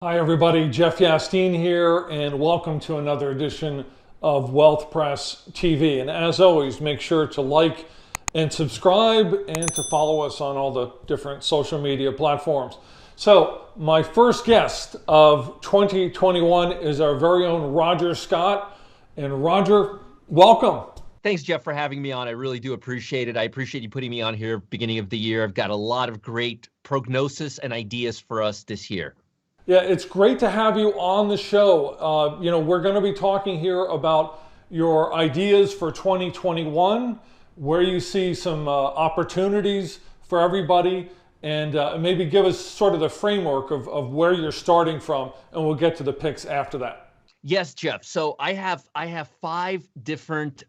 Hi, everybody. Jeff Yastine here, and welcome to another edition of Wealth Press TV. And as always, make sure to like and subscribe and to follow us on all the different social media platforms. So, my first guest of 2021 is our very own Roger Scott. And Roger, welcome. Thanks, Jeff, for having me on. I really do appreciate it. I appreciate you putting me on here beginning of the year. I've got a lot of great prognosis and ideas for us this year. Yeah, it's great to have you on the show. We're going to be talking here about your ideas for 2021, where you see some opportunities for everybody, and maybe give us sort of the framework of where you're starting from, and we'll get to the picks after that. Yes, Jeff. So I have five different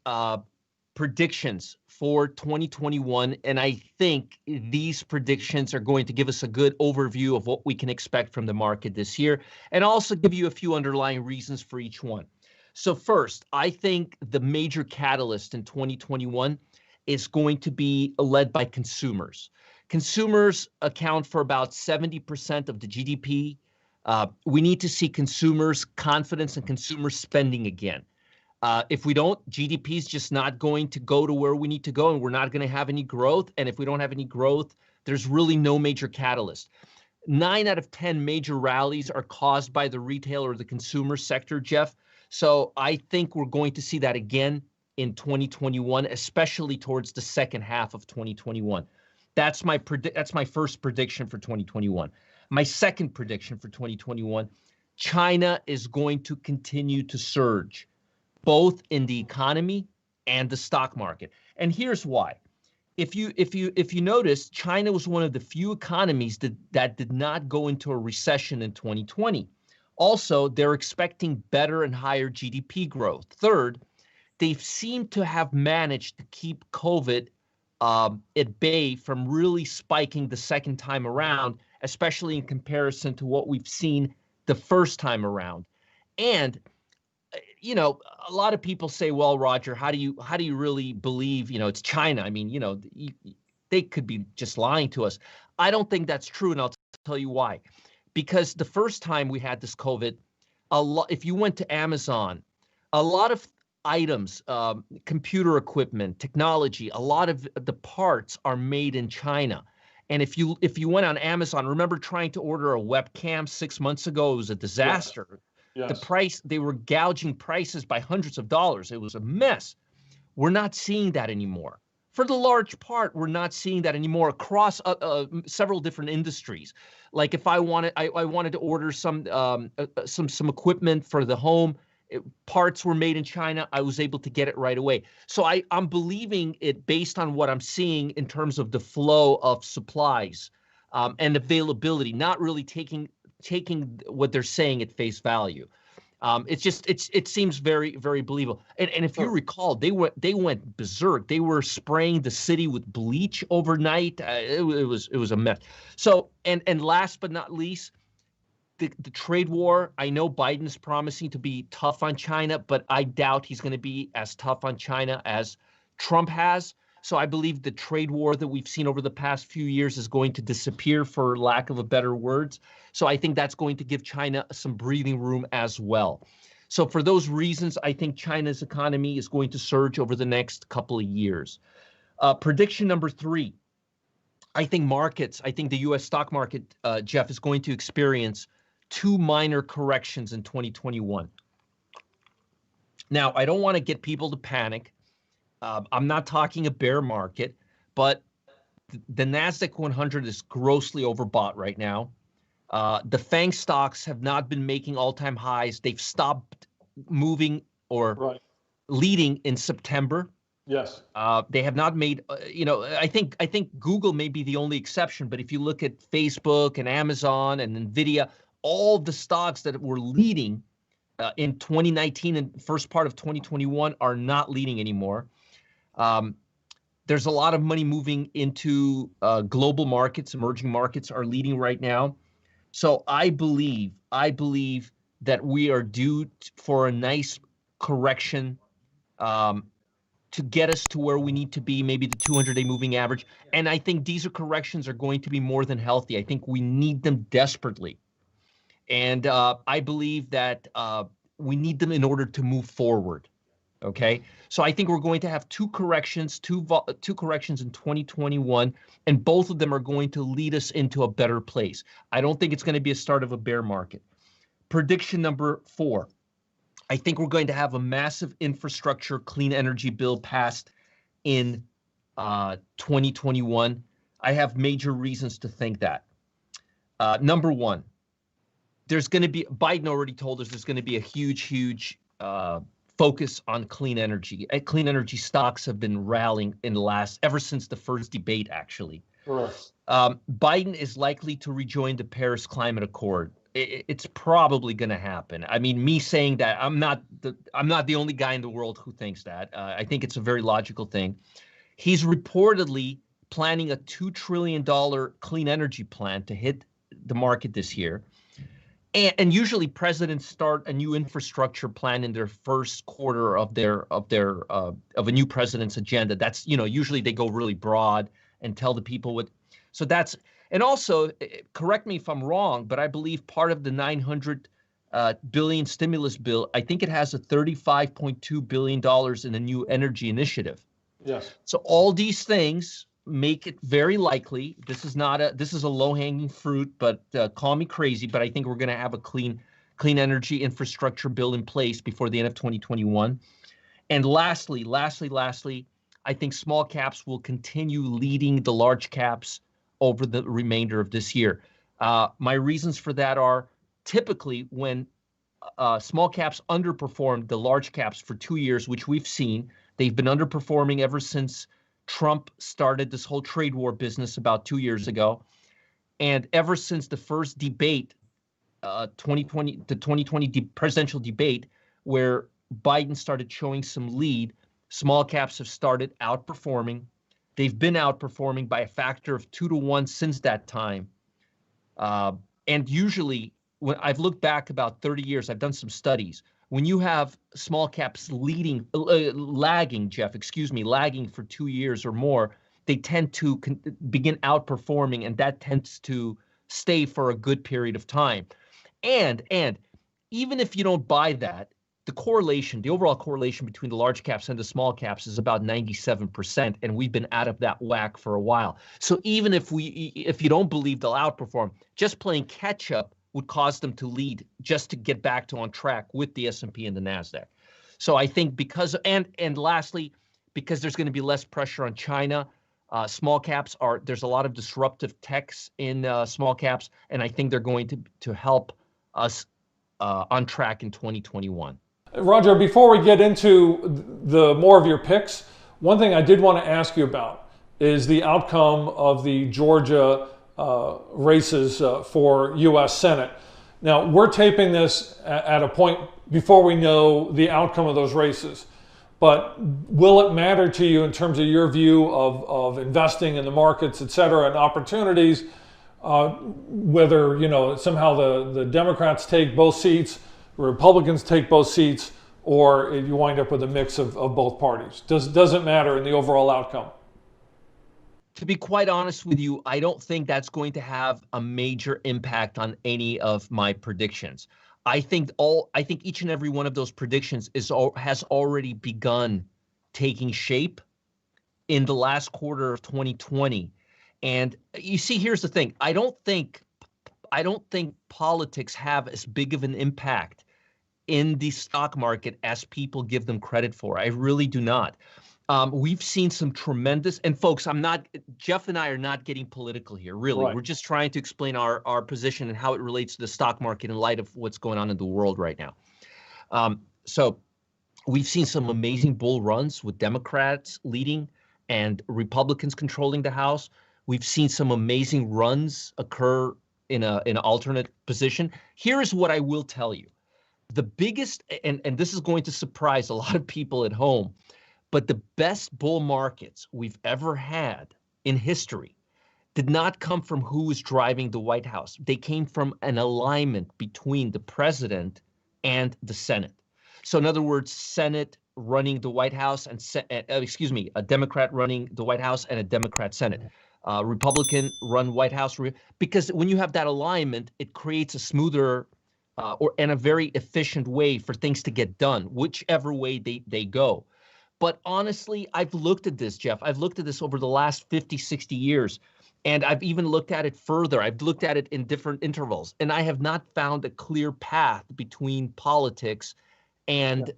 predictions for 2021, and I think these predictions are going to give us a good overview of what we can expect from the market this year, and also give you a few underlying reasons for each one. So first, I think the major catalyst in 2021 is going to be led by consumers. Consumers account for about 70% of the GDP. We need to see consumers' confidence and consumer spending again. If we don't, GDP is just not going to go to where we need to go, and we're not going to have any growth. And if we don't have any growth, there's really no major catalyst. 9 out of 10 major rallies are caused by the retail or the consumer sector, Jeff. So I think we're going to see that again in 2021, especially towards the second half of 2021. That's my first prediction for 2021. My second prediction for 2021, China is going to continue to surge, both in the economy and the stock market. And here's why. If you notice, China was one of the few economies that did not go into a recession in 2020. Also, they're expecting better and higher GDP growth. Third, they seem to have managed to keep COVID at bay from really spiking the second time around, especially in comparison to what we've seen the first time around. And a lot of people say, well, Roger, how do you really believe, it's China? I mean, they could be just lying to us. I don't think that's true, and I'll tell you why. Because the first time we had this COVID, if you went to Amazon, a lot of items, computer equipment, technology, a lot of the parts are made in China. And if you went on Amazon, remember trying to order a webcam 6 months ago, it was a disaster. Yes. The Yes. price, they were gouging prices by hundreds of dollars. It was a mess. We're not seeing that anymore. For the large part, we're not seeing that anymore across several different industries. Like if I wanted to order some equipment for the home, parts were made in China. I was able to get it right away. So I'm believing it based on what I'm seeing in terms of the flow of supplies and availability, not really taking what they're saying at face value. It seems very, very believable. And if you recall, they went berserk. They were spraying the city with bleach overnight. It was a mess. So and last but not least, the trade war. I know Biden's promising to be tough on China, but I doubt he's going to be as tough on China as Trump has. So I believe the trade war that we've seen over the past few years is going to disappear, for lack of a better words. So I think that's going to give China some breathing room as well. So for those reasons, I think China's economy is going to surge over the next couple of years. Prediction number 3, I think the U.S. stock market, Jeff, is going to experience 2 minor corrections in 2021. Now, I don't want to get people to panic. I'm not talking a bear market, but the NASDAQ 100 is grossly overbought right now. The FANG stocks have not been making all-time highs. They've stopped moving or leading in September. Yes. They have not made, I think Google may be the only exception, but if you look at Facebook and Amazon and Nvidia, all the stocks that were leading in 2019 and first part of 2021 are not leading anymore. There's a lot of money moving into global markets. Emerging markets are leading right now. So I believe that we are due for a nice correction to get us to where we need to be, maybe the 200-day moving average. And I think these corrections are going to be more than healthy. I think we need them desperately. And I believe that we need them in order to move forward. Okay, so I think we're going to have two corrections in 2021, and both of them are going to lead us into a better place. I don't think it's going to be a start of a bear market. Prediction number 4. I think we're going to have a massive infrastructure clean energy bill passed in 2021. I have major reasons to think that. Number 1, there's going to be, Biden already told us there's going to be a huge focus on clean energy. Clean energy stocks have been rallying ever since the first debate, actually. Right. Biden is likely to rejoin the Paris Climate Accord. It's probably going to happen. I mean, me saying that, I'm not the only guy in the world who thinks that. I think it's a very logical thing. He's reportedly planning a $2 trillion clean energy plan to hit the market this year. And usually presidents start a new infrastructure plan in their first quarter of a new president's agenda. That's, usually they go really broad and tell the people what. So that's, and also, correct me if I'm wrong, but I believe part of the $900 billion stimulus bill, I think it has a $35.2 billion in a new energy initiative. Yes. So all these things make it very likely. This is a low-hanging fruit, but call me crazy, but I think we're going to have a clean energy infrastructure bill in place before the end of 2021. And lastly, I think small caps will continue leading the large caps over the remainder of this year. My reasons for that are typically when small caps underperformed the large caps for 2 years, which we've seen. They've been underperforming ever since Trump started this whole trade war business about 2 years ago. And ever since the first debate, the 2020 presidential debate, where Biden started showing some lead, small caps have started outperforming. They've been outperforming by a factor of 2 to 1 since that time. And usually, when I've looked back about 30 years, I've done some studies. When you have small caps lagging for 2 years or more, they tend to begin outperforming, and that tends to stay for a good period of time. And even if you don't buy that, the overall correlation between the large caps and the small caps is about 97%, and we've been out of that whack for a while. So even if you don't believe they'll outperform, just playing catch up would cause them to lead just to get back to on track with the S&P and the NASDAQ. So I think and lastly, because there's going to be less pressure on China, there's a lot of disruptive techs in small caps, and I think they're going to help us on track in 2021. Roger, before we get into the more of your picks, one thing I did want to ask you about is the outcome of the Georgia races for U.S. Senate. Now, we're taping this at a point before we know the outcome of those races. But will it matter to you in terms of your view of investing in the markets, et cetera, and opportunities, whether somehow the Democrats take both seats, Republicans take both seats, or you wind up with a mix of both parties? Does it matter in the overall outcome? To be quite honest with you, I don't think that's going to have a major impact on any of my predictions. I think each and every one of those predictions has already begun taking shape in the last quarter of 2020. And you see, here's the thing. I don't think politics have as big of an impact in the stock market as people give them credit for. I really do not. We've seen some tremendous, and folks, Jeff and I are not getting political here, really. Right. We're just trying to explain our position and how it relates to the stock market in light of what's going on in the world right now. So we've seen some amazing bull runs with Democrats leading and Republicans controlling the House. We've seen some amazing runs occur in an alternate position. Here is what I will tell you. The biggest, and this is going to surprise a lot of people at home, but the best bull markets we've ever had in history did not come from who was driving the White House. They came from an alignment between the president and the Senate. So in other words, Senate running the White House and a Democrat running the White House and a Democrat Senate. Republican run White House, because when you have that alignment, it creates a smoother and a very efficient way for things to get done, whichever way they go. But honestly, I've looked at this, Jeff. I've looked at this over the last 50, 60 years, and I've even looked at it further. I've looked at it in different intervals, and I have not found a clear path between politics and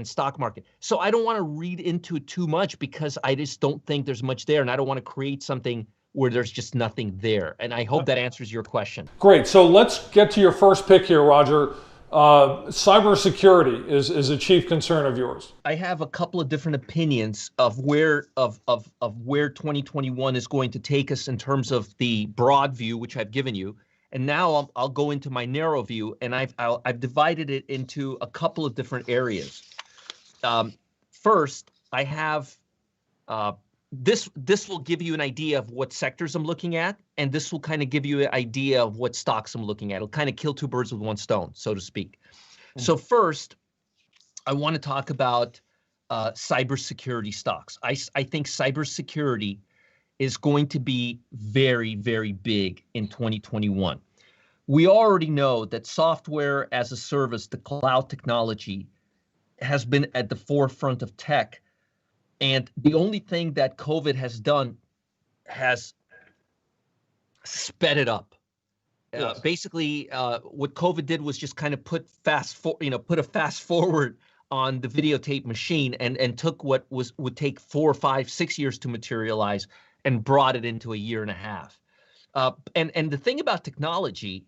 stock market. So I don't want to read into it too much because I just don't think there's much there, and I don't want to create something where there's just nothing there. And I hope that answers your question. Great. So let's get to your first pick here, Roger. Cybersecurity is a chief concern of yours. I have a couple of different opinions of where 2021 is going to take us in terms of the broad view, which I've given you. And now I'll go into my narrow view, and I've divided it into a couple of different areas. First, I have this will give you an idea of what sectors I'm looking at, and this will kind of give you an idea of what stocks I'm looking at. It'll kind of kill two birds with one stone, so to speak. So first, I want to talk about cybersecurity stocks. I think cybersecurity is going to be very, very big in 2021. We already know that software as a service, the cloud technology, has been at the forefront of tech. And the only thing that COVID has done has sped it up. Yes. Basically, what COVID did was just kind of put a fast forward on the videotape machine and took what would take 4, 5, 6 years to materialize and brought it into a year and a half. And the thing about technology,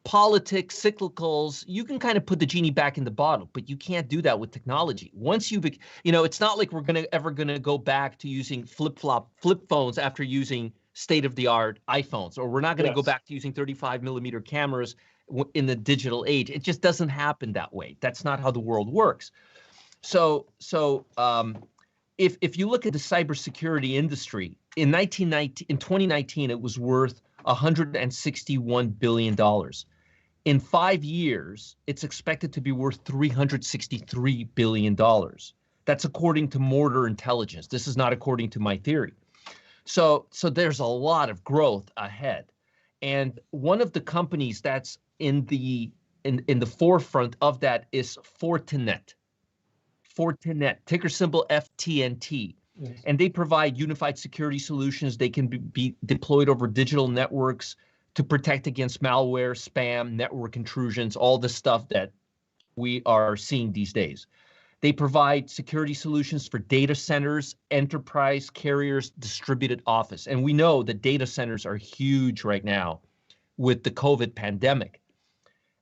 politics, cyclicals, you can kind of put the genie back in the bottle, but you can't do that with technology. Once it's not like we're ever gonna go back to using flip phones after using state-of-the-art iPhones, or we're not gonna go back to using 35mm cameras in the digital age. It just doesn't happen that way. That's not how the world works. So if you look at the cybersecurity industry in 2019, it was worth $161 billion. In 5 years, it's expected to be worth $363 billion. That's according to Mortar Intelligence. This is not according to my theory. So there's a lot of growth ahead. And one of the companies that's in the forefront of that is Fortinet. Fortinet, ticker symbol FTNT. Yes. And they provide unified security solutions. They can be deployed over digital networks to protect against malware, spam, network intrusions, all the stuff that we are seeing these days. They provide security solutions for data centers, enterprise, carriers, distributed office. And we know that data centers are huge right now with the COVID pandemic.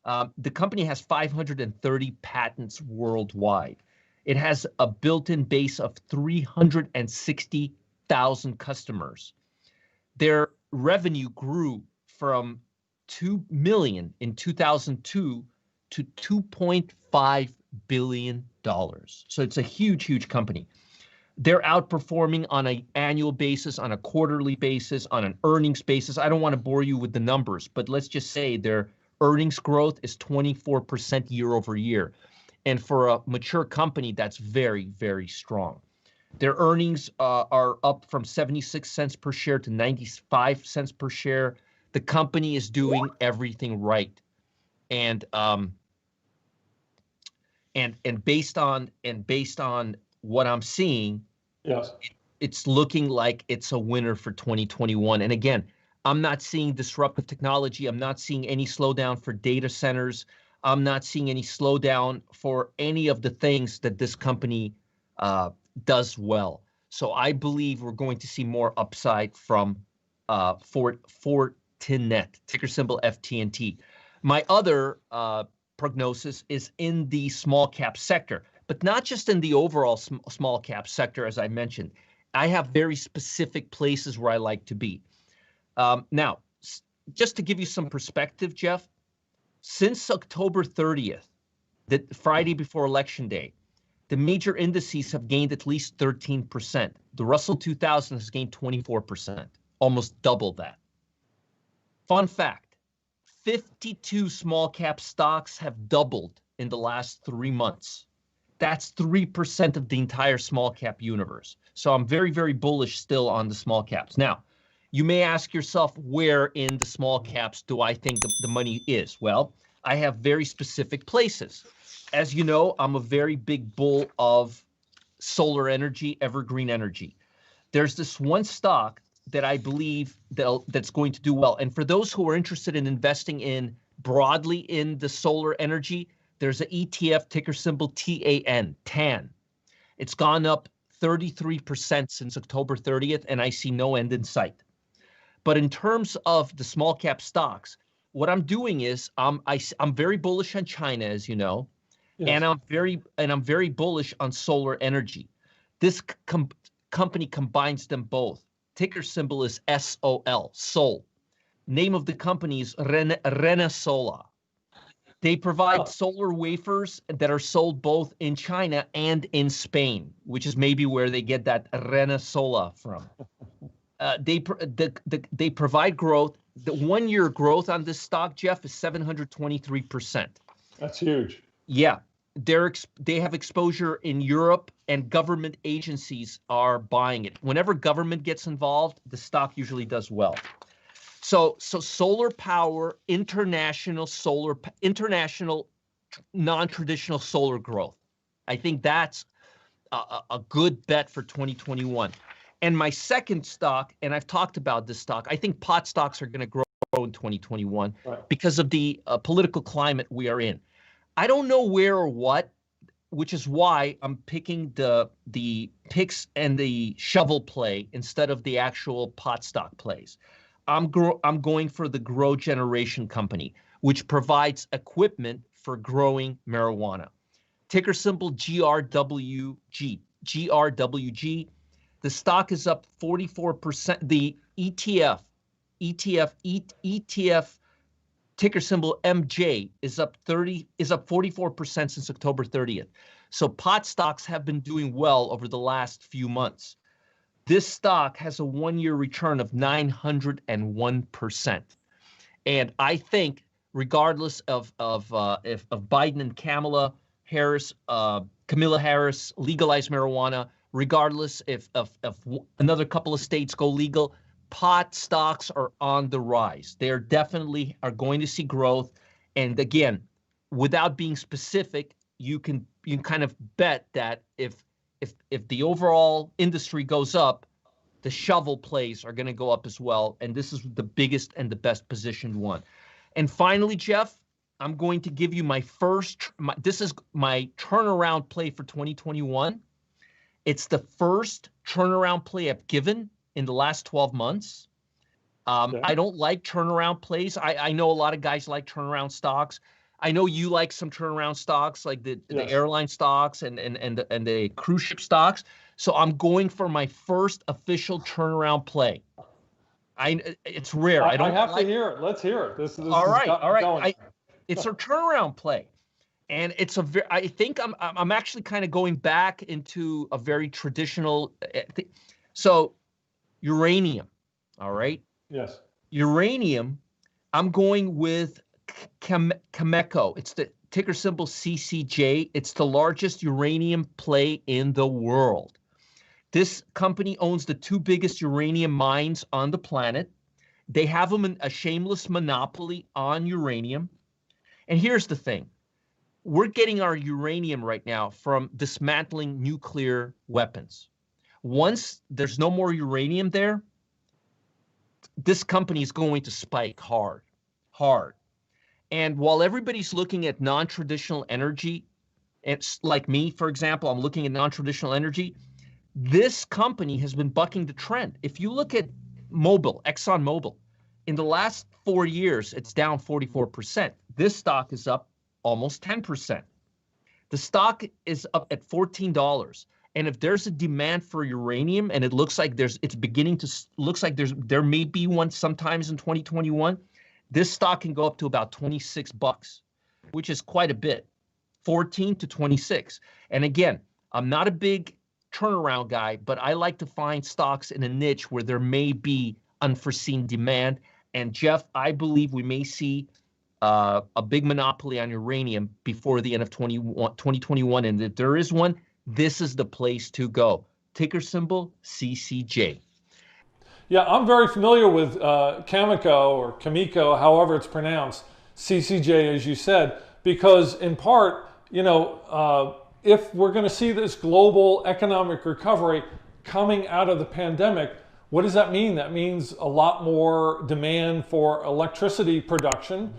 The company has 530 patents worldwide. It has a built-in base of 360,000 customers. Their revenue grew from $2 million in 2002 to $2.5 billion. So it's a huge, huge company. They're outperforming on an annual basis, on a quarterly basis, on an earnings basis. I don't want to bore you with the numbers, but let's just say their earnings growth is 24% year over year. And for a mature company, that's very, very strong. Their earnings are up from 76 cents per share to 95 cents per share. The company is doing everything right. And based on what I'm seeing, yes, it's looking like it's a winner for 2021. And again, I'm not seeing disruptive technology. I'm not seeing any slowdown for data centers. I'm not seeing any slowdown for any of the things that this company does well. So I believe we're going to see more upside from Fortinet, ticker symbol FTNT. My other prognosis is in the small cap sector, but not just in the overall small cap sector, as I mentioned. I have very specific places where I like to be. Now, just to give you some perspective, Jeff, since October 30th, the Friday before Election Day, the major indices have gained at least 13%. The Russell 2000 has gained 24%, almost double that. Fun fact, 52 small cap stocks have doubled in the last 3 months. That's 3% of the entire small cap universe. So I'm very, very bullish still on the small caps. Now, You may ask yourself, where in the small caps do I think the money is? Well, I have very specific places. As you know, I'm a very big bull of solar energy, evergreen energy. There's this one stock that I believe that's going to do well. And for those who are interested in investing in broadly in the solar energy, there's an ETF, ticker symbol TAN, TAN. It's gone up 33% since October 30th, and I see no end in sight. But in terms of the small cap stocks, what I'm doing is I'm very bullish on China, as you know, Yes. and I'm very bullish on solar energy. This company combines them both. Ticker symbol is SOL, Sol. Name of the company is Renesola. They provide solar wafers that are sold both in China and in Spain, which is maybe where they get that Renesola from. They provide growth. The 1 year growth on this stock, Jeff, is 723%. That's huge. Yeah, they have exposure in Europe, and government agencies are buying it. Whenever government gets involved, the stock usually does well. So solar power, international non-traditional solar growth. I think that's a good bet for 2021. And my second stock, and I've talked about this stock, I think pot stocks are going to grow in 2021 because of the political climate we are in. I don't know where or what, which is why I'm picking the picks and the shovel play instead of the actual pot stock plays. I'm going for the Grow Generation Company, which provides equipment for growing marijuana. Ticker symbol GRWG. GRWG. The stock is up 44%. The ETF ticker symbol MJ is up 44% since October 30th. So pot stocks have been doing well over the last few months. This stock has a 1 year return of 901%. And I think regardless of Biden and Kamala Harris legalize marijuana, regardless if another couple of states go legal, pot stocks are on the rise. They are definitely going to see growth. And again, without being specific, you can kind of bet that if the overall industry goes up, the shovel plays are going to go up as well. And this is the biggest and the best positioned one. And finally, Jeff, I'm going to give you this is my turnaround play for 2021. It's the first turnaround play I've given in the last 12 months. I don't like turnaround plays. I know a lot of guys like turnaround stocks. I know you like some turnaround stocks, like the airline stocks and the cruise ship stocks. So I'm going for my first official turnaround play. It's rare. I have to hear it. Let's hear it. This all right. It's a turnaround play. And it's I think I'm actually kind of going back into a very traditional. So uranium, all right? Yes. Uranium, I'm going with Cameco. It's the ticker symbol CCJ. It's the largest uranium play in the world. This company owns the two biggest uranium mines on the planet. They have a shameless monopoly on uranium. And here's the thing. We're getting our uranium right now from dismantling nuclear weapons. Once there's no more uranium there, this company is going to spike hard. And while everybody's looking at non-traditional energy, it's like me, for example, I'm looking at non-traditional energy, this company has been bucking the trend. If you look at ExxonMobil, in the last 4 years, it's down 44%. This stock is up almost 10%. The stock is up at $14. And if there's a demand for uranium, and it looks like there may be one sometimes in 2021, this stock can go up to about $26, which is quite a bit, 14 to 26. And again, I'm not a big turnaround guy, but I like to find stocks in a niche where there may be unforeseen demand. And Jeff, I believe we may see a big monopoly on uranium before the end of 2021. And if there is one, this is the place to go. Ticker symbol CCJ. Yeah, I'm very familiar with Cameco or Cameco, however it's pronounced, CCJ, as you said, because in part, if we're going to see this global economic recovery coming out of the pandemic, what does that mean? That means a lot more demand for electricity production.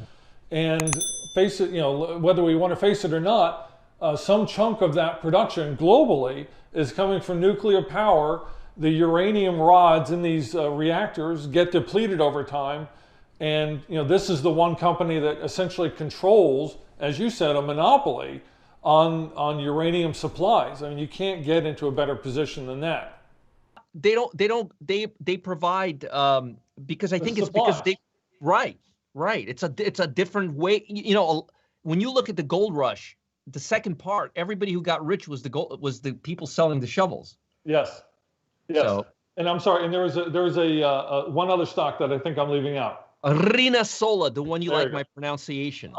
And face it, whether we want to face it or not, some chunk of that production globally is coming from nuclear power. The uranium rods in these reactors get depleted over time. And this is the one company that essentially controls, as you said, a monopoly on uranium supplies. I mean, you can't get into a better position than that. They provide because I think it's because right. It's a different way. When you look at the gold rush, the second part, everybody who got rich was the people selling the shovels. Yes. Yes. So, and I'm sorry, and there was a one other stock that I think I'm leaving out. Rina Sola, the one you like my pronunciation.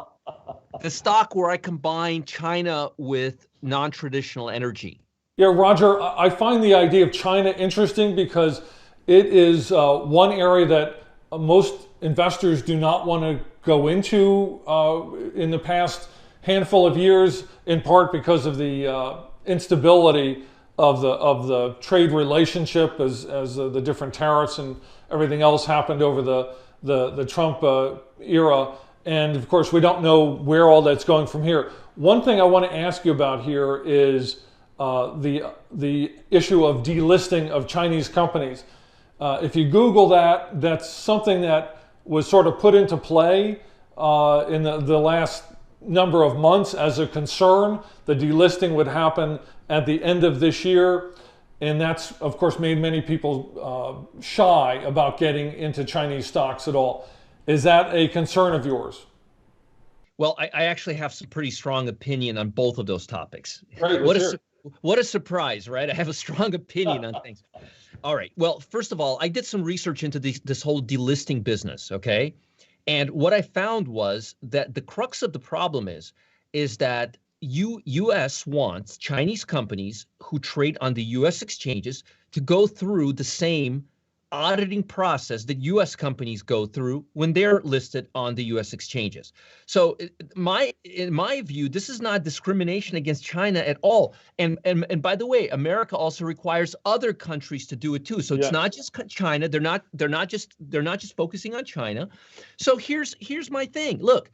The stock where I combine China with non-traditional energy. Yeah, Roger, I find the idea of China interesting because it is one area that most investors do not want to go into in the past handful of years, in part because of the instability of the trade relationship as the different tariffs and everything else happened over the Trump era. And of course, we don't know where all that's going from here. One thing I want to ask you about here is the issue of delisting of Chinese companies. If you Google that, that's something that was sort of put into play in the last number of months as a concern. The delisting would happen at the end of this year. And that's, of course, made many people shy about getting into Chinese stocks at all. Is that a concern of yours? Well, I actually have some pretty strong opinion on both of those topics. Right, what a surprise, right? I have a strong opinion on things. All right. Well, first of all, I did some research into this whole delisting business, okay? And what I found was that the crux of the problem is that U.S. wants Chinese companies who trade on the U.S. exchanges to go through the same auditing process that U.S. companies go through when they're listed on the U.S. exchanges. So in my view, this is not discrimination against China at all. And by the way, America also requires other countries to do it too. So it's not just China. They're not just focusing on China. So here's my thing. Look,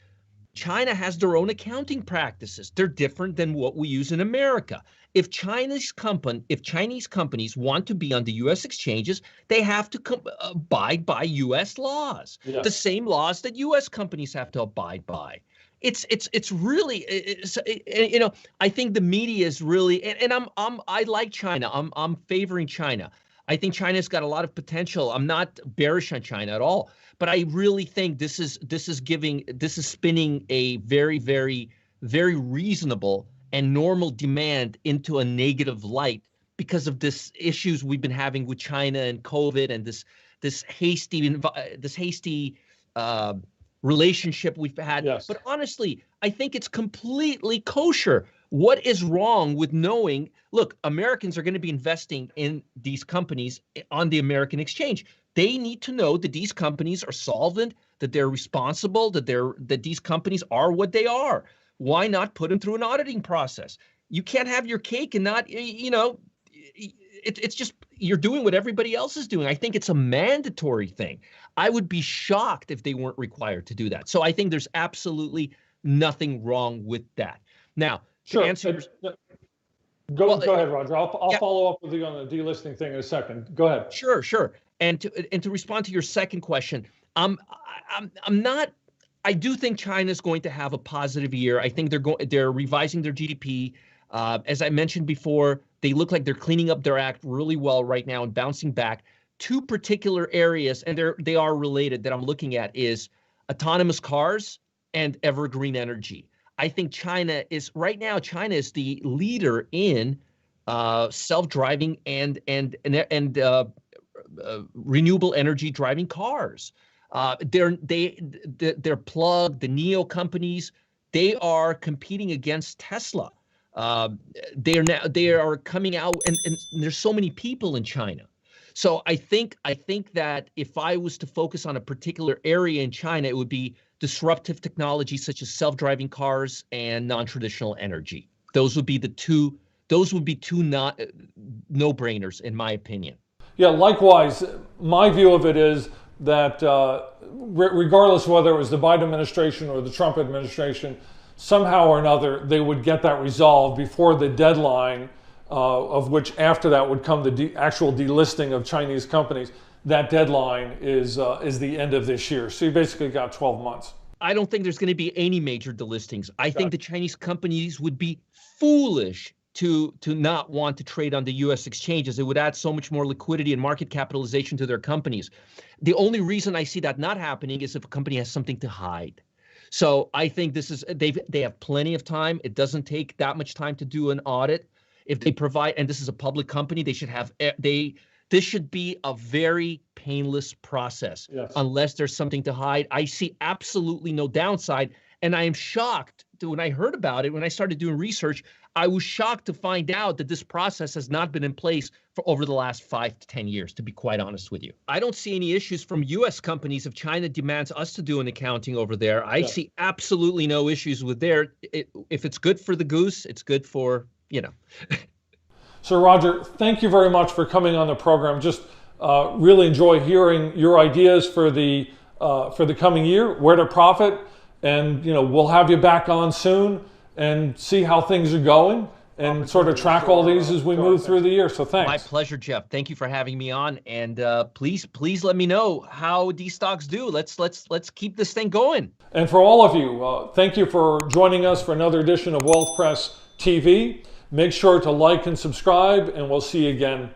China has their own accounting practices. They're different than what we use in America. If Chinese companies want to be on the U.S. exchanges, they have to abide by U.S. laws, the same laws that U.S. companies have to abide by. It's really, I think the media is really, and I like China. I'm favoring China. I think China's got a lot of potential. I'm not bearish on China at all, but I really think this is spinning a very, very, very reasonable and normal demand into a negative light because of this issues we've been having with China and COVID and this hasty relationship we've had. Yes. But honestly, I think it's completely kosher. What is wrong with knowing, look, Americans are going to be investing in these companies on the American exchange. They need to know that these companies are solvent, that they're responsible, that these companies are what they are. Why not put them through an auditing process? You can't have your cake and not, it's just you're doing what everybody else is doing. I think it's a mandatory thing. I would be shocked if they weren't required to do that. So I think there's absolutely nothing wrong with that. Now, sure. To answer go ahead, Roger. I'll follow up with you on the delisting thing in a second. Go ahead. Sure. And to respond to your second question, I'm not. I do think China's going to have a positive year. I think they're revising their GDP. As I mentioned before, they look like they're cleaning up their act really well right now and bouncing back. Two particular areas, and they are related, that I'm looking at is autonomous cars and evergreen energy. I think China is the leader in self-driving and renewable energy driving cars. They're Plug, the NEO companies, they are competing against Tesla. They are coming out, and there's so many people in China. So I think that if I was to focus on a particular area in China, it would be disruptive technology such as self-driving cars and non-traditional energy. Those would be two not no-brainers in my opinion. Yeah, likewise, my view of it is that regardless of whether it was the Biden administration or the Trump administration, somehow or another they would get that resolved before the deadline, of which after that would come the actual delisting of Chinese companies. That deadline is the end of this year. So you basically got 12 months. I don't think there's going to be any major delistings. I think the Chinese companies would be foolish to not want to trade on the U.S. exchanges. It would add so much more liquidity and market capitalization to their companies. The only reason I see that not happening is if a company has something to hide. So I think they have plenty of time. It doesn't take that much time to do an audit. If they provide, and this is a public company, they should have this should be a very painless process. Yes. Unless there's something to hide. I see absolutely no downside. And I am shocked when I heard about it, when I started doing research, I was shocked to find out that this process has not been in place for over the last 5 to 10 years, to be quite honest with you. I don't see any issues from U.S. companies if China demands us to do an accounting over there. I see absolutely no issues with if it's good for the goose, it's good for, So Roger, thank you very much for coming on the program. Just really enjoy hearing your ideas for the coming year, where to profit, and we'll have you back on soon and see how things are going and sort of track all these as we move through the year. So thanks. My pleasure, Jeff. Thank you for having me on, and please let me know how these stocks do. Let's keep this thing going. And for all of you, thank you for joining us for another edition of Wealth Press TV. Make sure to like and subscribe, and we'll see you again